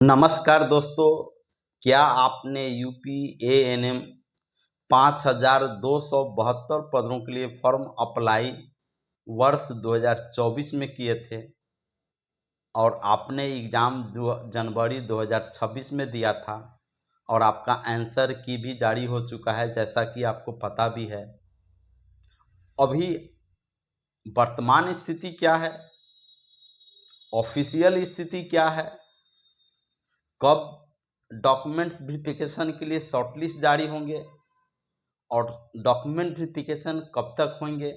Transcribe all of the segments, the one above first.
नमस्कार दोस्तों, क्या आपने यूपी एएनएम 5272 पदों के लिए फॉर्म अप्लाई वर्ष 2024 में किए थे और आपने एग्ज़ाम जनवरी 2026 में दिया था और आपका आंसर की भी जारी हो चुका है, जैसा कि आपको पता भी है। अभी वर्तमान स्थिति क्या है, ऑफिशियल स्थिति क्या है, कब डॉक्यूमेंट्स वेरिफिकेशन के लिए शॉर्टलिस्ट जारी होंगे और डॉक्यूमेंट वेरिफिकेशन कब तक होंगे,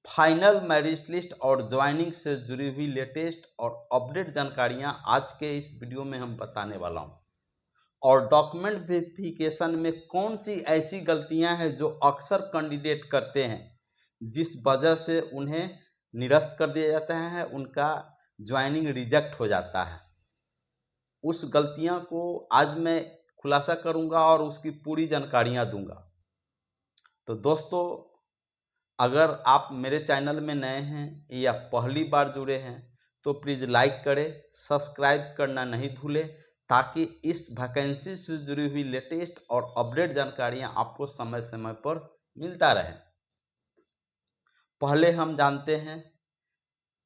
फाइनल मेरिट लिस्ट और ज्वाइनिंग से जुड़ी हुई लेटेस्ट और अपडेट जानकारियां आज के इस वीडियो में हम बताने वाला हूं। और डॉक्यूमेंट वेरिफिकेशन में कौन सी ऐसी गलतियां हैं जो अक्सर कैंडिडेट करते हैं, जिस वजह से उन्हें निरस्त कर दिया जाता है, उनका ज्वाइनिंग रिजेक्ट हो जाता है। उस गलतियां को आज मैं खुलासा करूंगा और उसकी पूरी जानकारियां दूंगा। तो दोस्तों, अगर आप मेरे चैनल में नए हैं या पहली बार जुड़े हैं तो प्लीज़ लाइक करें, सब्सक्राइब करना नहीं भूलें, ताकि इस वैकेंसी से जुड़ी हुई लेटेस्ट और अपडेट जानकारियां आपको समय समय पर मिलता रहे। पहले हम जानते हैं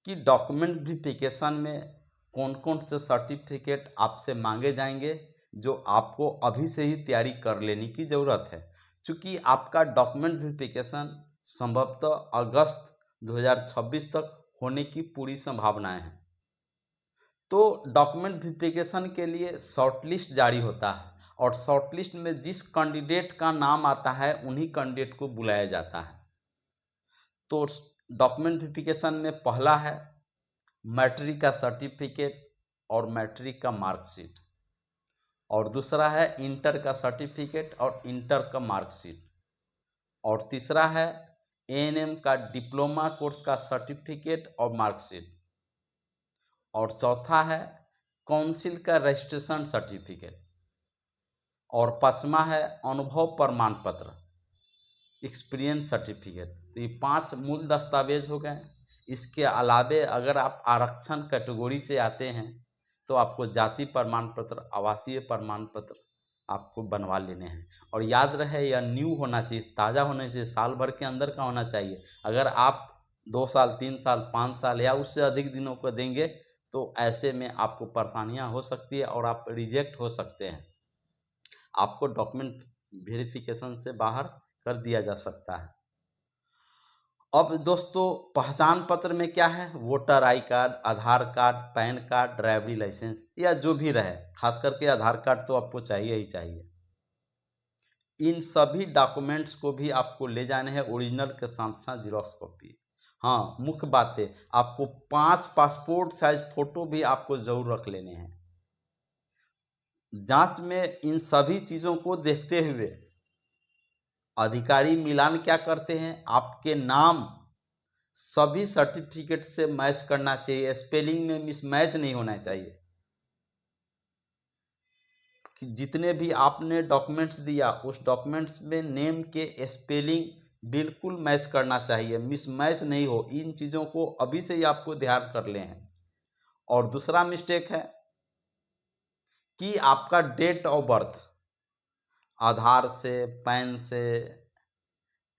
कि डॉक्यूमेंट वेरिफिकेशन में कौन कौन से सर्टिफिकेट आपसे मांगे जाएंगे, जो आपको अभी से ही तैयारी कर लेने की ज़रूरत है, क्योंकि आपका डॉक्यूमेंट वेरिफिकेशन संभवतः अगस्त 2026 तक होने की पूरी संभावनाएं हैं। तो डॉक्यूमेंट वेरिफिकेशन के लिए शॉर्टलिस्ट जारी होता है और शॉर्टलिस्ट में जिस कैंडिडेट का नाम आता है उन्हीं कैंडिडेट को बुलाया जाता है। तो डॉक्यूमेंट वेरिफिकेशन में पहला है मैट्रिक का सर्टिफिकेट और मैट्रिक का मार्कशीट, और दूसरा है इंटर का सर्टिफिकेट और इंटर का मार्कशीट, और तीसरा है एएनएम का डिप्लोमा कोर्स का सर्टिफिकेट और मार्कशीट, और चौथा है काउंसिल का रजिस्ट्रेशन सर्टिफिकेट, और पांचवा है अनुभव प्रमाण पत्र, एक्सपीरियंस सर्टिफिकेट। तो ये 5 मूल दस्तावेज हो गए। इसके अलावे अगर आप आरक्षण कैटेगरी से आते हैं तो आपको जाति प्रमाण पत्र, आवासीय प्रमाण पत्र आपको बनवा लेने हैं। और याद रहे, यह न्यू होना चाहिए, ताज़ा होने से साल भर के अंदर का होना चाहिए। अगर आप 2 साल, 3 साल, 5 साल या उससे अधिक दिनों को देंगे तो ऐसे में आपको परेशानियां हो सकती है और आप रिजेक्ट हो सकते हैं। आपको डॉक्यूमेंट वेरिफिकेशन से बाहर कर दिया जा सकता है। अब दोस्तों, पहचान पत्र में क्या है, voter I card, Aadhaar card, PAN card, ड्राइवरी लाइसेंस या जो भी रहे, खास करके आधार कार्ड तो आपको चाहिए ही चाहिए। इन सभी डॉक्यूमेंट्स को भी आपको ले जाने हैं ओरिजिनल के साथ साथ जीरोक्स कॉपी। हाँ, मुख्य बात है, आपको 5 पासपोर्ट साइज फोटो भी आपको जरूर रख लेने हैं। जांच में इन सभी चीज़ों को देखते हुए अधिकारी मिलान क्या करते हैं, आपके नाम सभी सर्टिफिकेट से मैच करना चाहिए, स्पेलिंग में मिसमैच नहीं होना चाहिए। कि जितने भी आपने डॉक्यूमेंट्स दिया उस डॉक्यूमेंट्स में नेम के स्पेलिंग बिल्कुल मैच करना चाहिए, मिसमैच नहीं हो। इन चीज़ों को अभी से ही आपको ध्यान कर ले हैं। और दूसरा मिस्टेक है कि आपका डेट ऑफ बर्थ आधार से, पैन से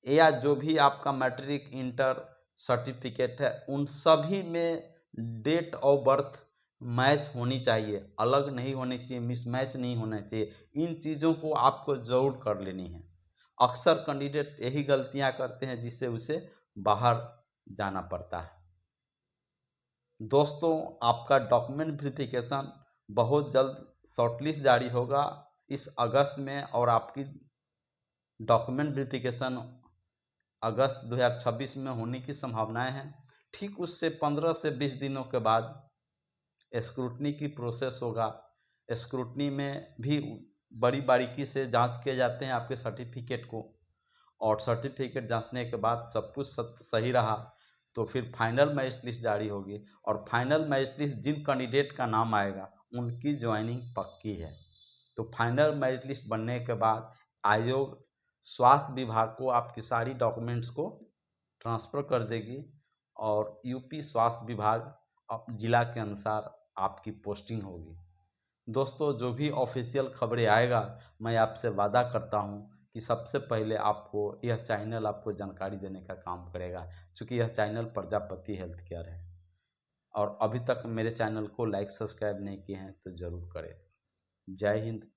या जो भी आपका मैट्रिक, इंटर सर्टिफिकेट है, उन सभी में डेट ऑफ बर्थ मैच होनी चाहिए, अलग नहीं होनी चाहिए, मिसमैच नहीं होना चाहिए। इन चीज़ों को आपको ज़रूर कर लेनी है। अक्सर कैंडिडेट यही गलतियां करते हैं जिससे उसे बाहर जाना पड़ता है। दोस्तों, आपका डॉक्यूमेंट वेरिफिकेशन बहुत जल्द शॉर्टलिस्ट जारी होगा इस अगस्त में, और आपकी डॉक्यूमेंट वेरिफिकेशन अगस्त 2026 में होने की संभावनाएं हैं। ठीक उससे 15 से 20 दिनों के बाद स्क्रूटनी की प्रोसेस होगा। स्क्रूटनी में भी बड़ी बारीकी से जांच किए जाते हैं आपके सर्टिफिकेट को, और सर्टिफिकेट जांचने के बाद सब कुछ सही रहा तो फिर फाइनल मेरिट लिस्ट जारी होगी, और फाइनल मेरिट लिस्ट जिन कैंडिडेट का नाम आएगा उनकी ज्वाइनिंग पक्की है। तो फाइनल मेरिट लिस्ट बनने के बाद आयोग स्वास्थ्य विभाग को आपकी सारी डॉक्यूमेंट्स को ट्रांसफ़र कर देगी, और यूपी स्वास्थ्य विभाग जिला के अनुसार आपकी पोस्टिंग होगी। दोस्तों जो भी ऑफिशियल खबरें आएगा, मैं आपसे वादा करता हूं कि सबसे पहले आपको यह चैनल आपको जानकारी देने का काम करेगा, क्योंकि यह चैनल प्रजापति हेल्थ केयर है। और अभी तक मेरे चैनल को लाइक सब्सक्राइब नहीं किए हैं तो ज़रूर करें। जय हिंद।